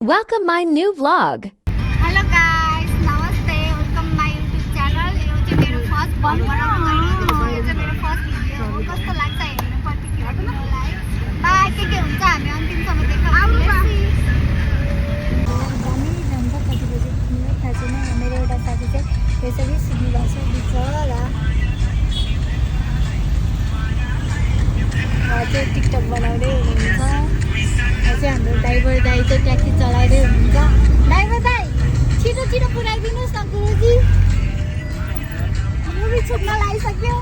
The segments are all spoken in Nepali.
Welcome my new vlog. Hello guys नमस्ते वेलकम माय युट्युब च्यानल यो चाहिँ मेरो फर्स्ट भ्लग बनाउन गइरहेको छु यो चाहिँ मेरो फर्स्ट भिडियो हो कस्तो लाग्छ हेर्नु प्रतिक्रिया दिनुलाई बाइ के हुन्छ हामी अन्तिमसम्म देखाउँछौँ एकदमै जान्छ कति बजी पुग्ने थाहा छैन मेरो एउटा साथी चाहिँ यसरी सिक्नु भएको छ बिचरा चाहिँ टिकटक बनाउँदै हुनुहुन्छ चाहिँ हाम्रो ड्राइभर दाइ चाहिँ ट्याक्सी चलाउँदै हुनुहुन्छ ड्राइभर दाइ छिटो छिटो पुऱ्याइदिनुहोस् न गुरुजी मुभी छुट्न लागिसक्यो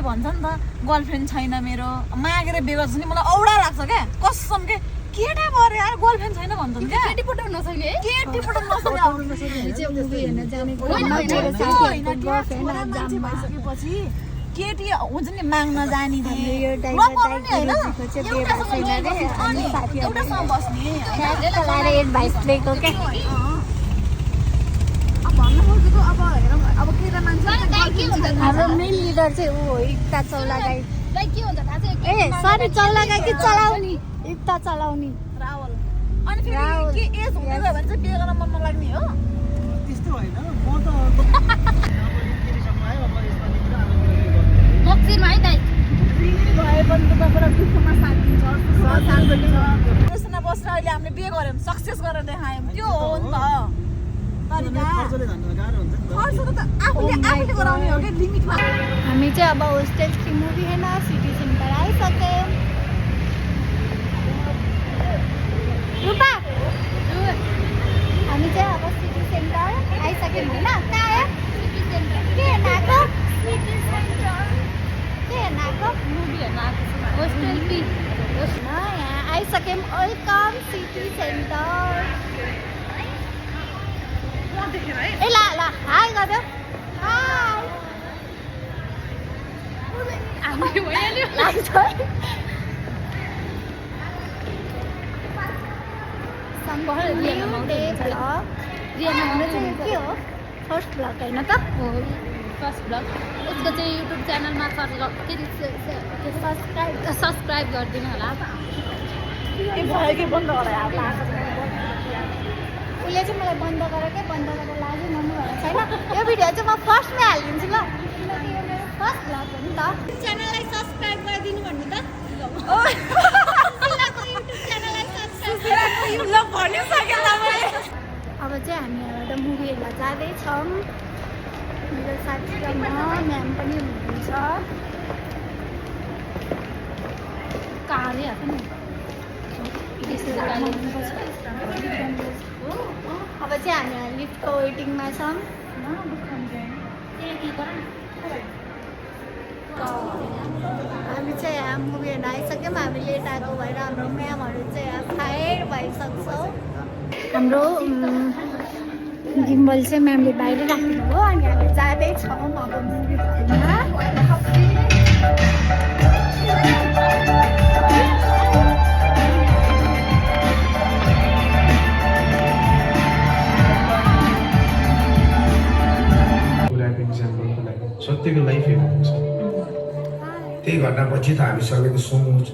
भन्छ नि त गर्लफ्रेन्ड छैन मेरो मागेर बिहे गर्छ नि मलाई औडा लाग्छ क्या कसम के केटा भएर यार गर्लफ्रेन्ड छैन भन्छन् क्या केटी पटाउन नसक्ने केटी पटाउन नसक्ने चाहिँ मुभी हेर्न जानेको मान्छे भइसकेपछि केटी हुन्छ नि माग्न जाने एउटासँग बस्ने एडभाइस दिएको क्या अब केटा मान्छे हाम्रो मेन लिडर चाहिँ ऊ हो एकता चौला गाई के हुन्छ थाहा छ ए सरी चौला गाई कि चलाउने एकता चलाउने रावल अनि फेरि के एज हुँदै गयो भने चाहिँ बिहे गर्न मन नलाग्ने हो त्यस्तो होइन म त मक्सिनमा है दाइ भए पनि त तपाईँलाई दुःखमा साथ दिन्छ त्यसमा बसेर अहिले हामीले बिहे गऱ्यौँ सक्सेस गरेर देखायौँ त्यो हो नि त तरिका खर्चले धन्न गाह्रो हुन्छ नि त खर्च त आफूले गराउने हो क्या लिमिटमा हामी चाहिँ अब होस्टेल की मुभी होइन सिटी सेन्टर आइसक्यौँ रूपा हामी चाहिँ अब सिटी सेन्टर आइसक्यौँ होइन कहाँ आयो सिटी सेन्टर के हेर्न आएको सिटी सेन्टर के हेर्न आएको मुभी हेर्न आएको छु होस्टेल की यहाँ आइसक्यौँ वेलकम सिटी सेन्टर ए ल ल हाई गर्यो हाई हामी भइहाल्यो लाग्छ हाम्रो चाहिँ के हो फर्स्ट ब्लग होइन त फर्स्ट ब्लग उसको चाहिँ युट्युब च्यानलमा सब्सक्राइब गरिदिनु होला ए भयो कि बन्द गरायो उसले चाहिँ मलाई बन्द गरेर लाजै मर्नु भएको छैन यो भिडियो चाहिँ म फर्स्टमै हालिदिन्छु ल किनकि यो मेरो फर्स्ट ब्लग हो नि त च्यानललाई सब्सक्राइब गरिदिनु भन्नु त अब चाहिँ हामी एउटा मुभी हेर्न जाँदैछौँ मेरो साथी र म म्याम पनि हुनुहुन्छ कहाँ रे आएको नि अब चाहिँ हामी लिफ्टको वेटिङमा छौँ हामी चाहिँ यहाँ मुभी हेर्न आइसक्यौँ हामी लेट आएको भएर हाम्रो म्यामहरू चाहिँ यहाँ फायर भइसक्छौँ हाम्रो गिम्बल चाहिँ म्यामले बाहिर राख्नु हो अनि हामी जाँदैछौँ अब मुभी सत्यको लाइफ हेर्नु हुन्छ त्यही घटनापछि त हामी सबैको सोच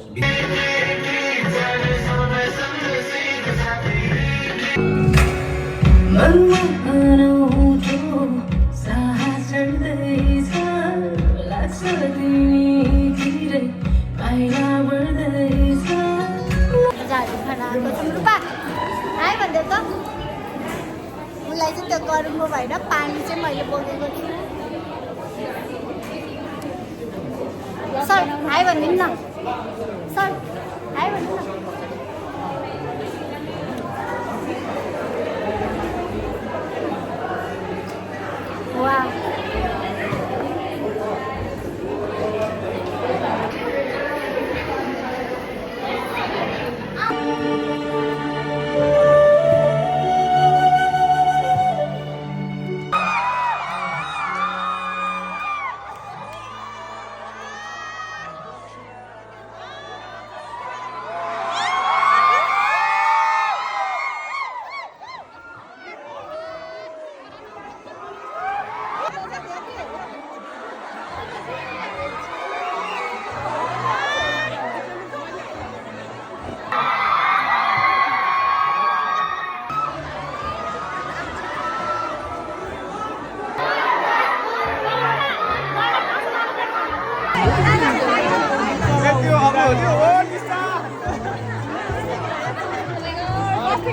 हाई भन्दै त उसलाई चाहिँ त्यो गरौँ भएर पानी चाहिँ मैले बोकेको छु सर हाई भनिदिनु न सर हाई भनिदिनु न वाह यो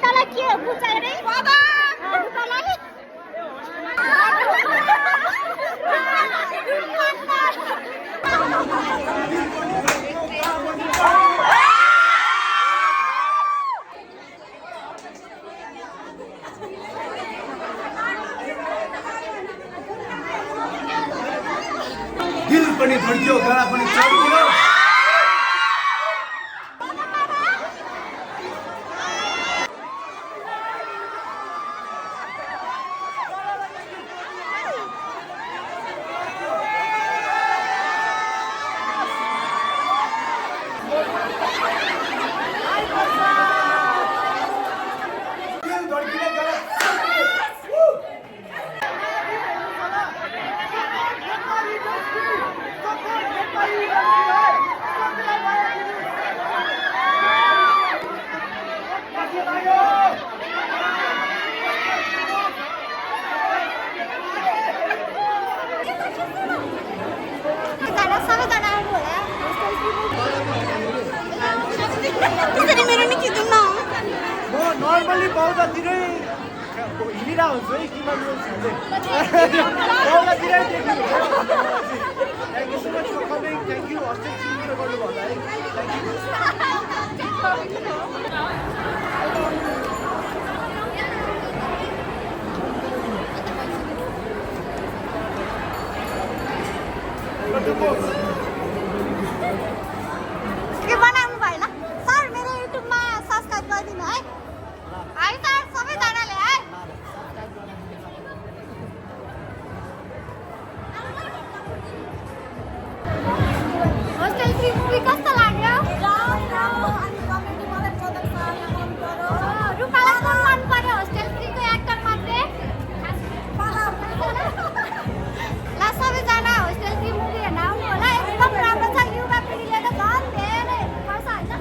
तल के हो पुच्चा रे बाबा तलले दिल पनि धड्कियो गाडा पनि चढ्कियो नर्मली बाहुलातिरै हिँडिरहेको हुन्छु है किन बाहुलातिरै देख्नु thank you so much for coming thank you hostel चिन्नु गर्नुभयो है के बनाउनु भएन सर मेरो युट्युबमा सब्स्क्राइब गरिदिनु है सर सबैजनाले है होस्टेल 3 मुभी कस्तो लाग्यो रुपालाई कोही मन पर्यो होस्टेल 3 को एक्टर मध्ये ल सबैजना होस्टेल 3 मुभी हेर्न आउनु होला एकदम राम्रो छ युवा पिँढीले त झन् धेरै हेर्नुपर्छ होइन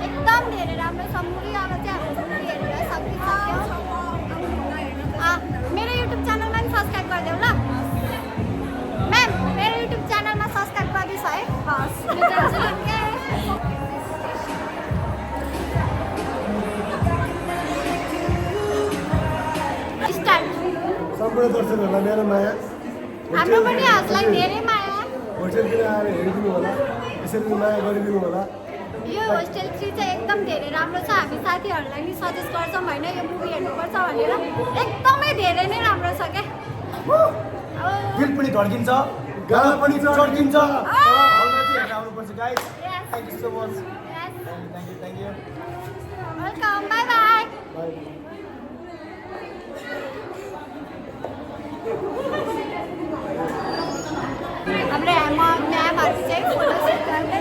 एकदम धेरै राम्रो छ मुभी अब चाहिँ हाम्रो मुभी हेरेर सकिसक्यो मेरो युट्युब च्यानलमा पनि सब्स्क्राइब गरिदेऊ ल म्याम मेरो युट्युब च्यानलमा सब्स्क्राइब गरिदिनुहोस् है हस् स्टार्ट सम्पूर्ण दर्शकहरूलाई मेरो माया हाम्रो पनि हजुरलाई धेरै माया होटेलतिर आएर हेरिदिनु होला यसरी माया गरिदिनु होला यो होस्टेल 3 चाहिँ एकदम धेरै राम्रो छ हामी साथीहरूलाई नि सजेस्ट गर्छौँ होइन यो मुभी हेर्नुपर्छ भनेर एकदमै धेरै नै राम्रो छ क्या दिल पनि धड्किन्छ गाडा पनि चढ्किन्छ हलमा चाहिँ हेर्न आउनुपर्छ guys thank you so much thank you welcome by by हाम्रो म्यामहरू चाहिँ फोटो सुट गर्दै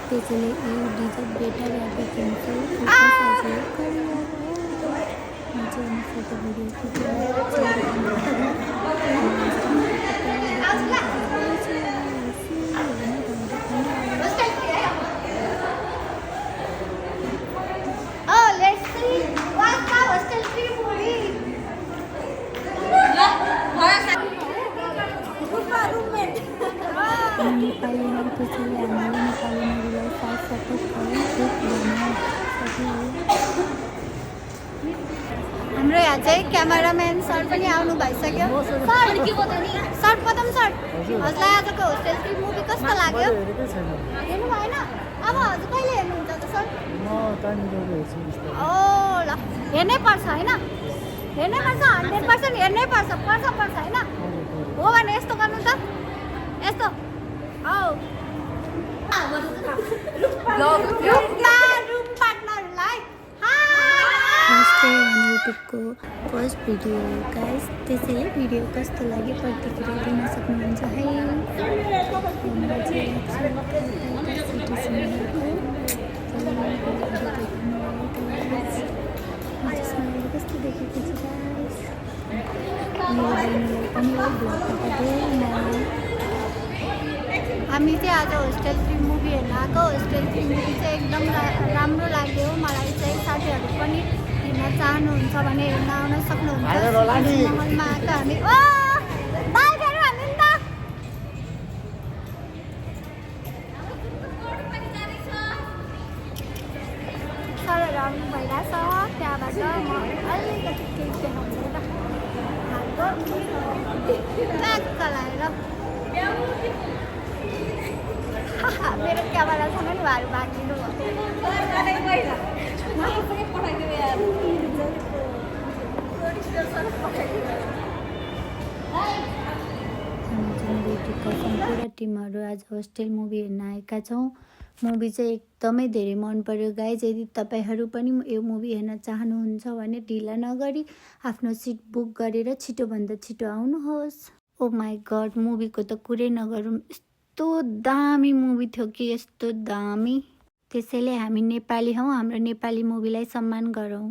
त्यसैले you deserve better everything photo Oh, let's see what's the Hostel 3 movie. नेपालीमा त्यसैले हामीले नेपाली मुभीलाई साथ सपोर्ट हाम्रो यहाँ चाहिँ क्यामेराम्यान सर पनि आउनु भइसक्यो सर पदम सर हजुरलाई आजको होस्टेल 3 मुभी कस्तो लाग्यो हेर्नु भएन अब हजुर कहिले हेर्नुहुन्छ त सर ओ ल हेर्नै पर्छ होइन हेर्नै पर्छ 100% हेर्नै पर्छ होइन हो भने यस्तो गर्नु त यस्तो रुम पार्टनरलाई युट्युबको फर्स्ट भिडियो हो गाइस त्यसैले भिडियो कस्तो लाग्यो प्रतिक्रिया दिन सक्नुहुन्छ है हामी चाहिँ आज होस्टेल 3 मुभी हेर्न आएको। होस्टेल 3 मुभी चाहिँ एकदम राम्रो लाग्यो मलाई चाहिँ। साथीहरू पनि हेर्न चाहनुहुन्छ भने हेर्न आउन सक्नुहुन्छ। महलमा आएको हामी बाइकहरू हाल्नु नि त। सरहरू आउनु भइरहेछ। त्यहाँबाट म अलिकति केही देखाउँछु ल। ट्याक्क लगाएर मेरो क्यामेरासँग नि भारू भागिदिनु पुरा टिमहरू आज होस्टेल मुभी हेर्न आएका छौँ। मुभी चाहिँ एकदमै धेरै मन पर्यो गाइज। यदि तपाईँहरू पनि यो मुभी हेर्न चाहनुहुन्छ भने ढिला नगरी आफ्नो सिट बुक गरेर छिटोभन्दा छिटो आउनुहोस्। ओ माई गड, मुभीको त कुरै नगरौँ, यस्तो दामी मुभी थियो कि यस्तो दामी। त्यसैले हामी नेपाली हौँ, हाम्रो नेपाली मुभीलाई सम्मान गरौँ।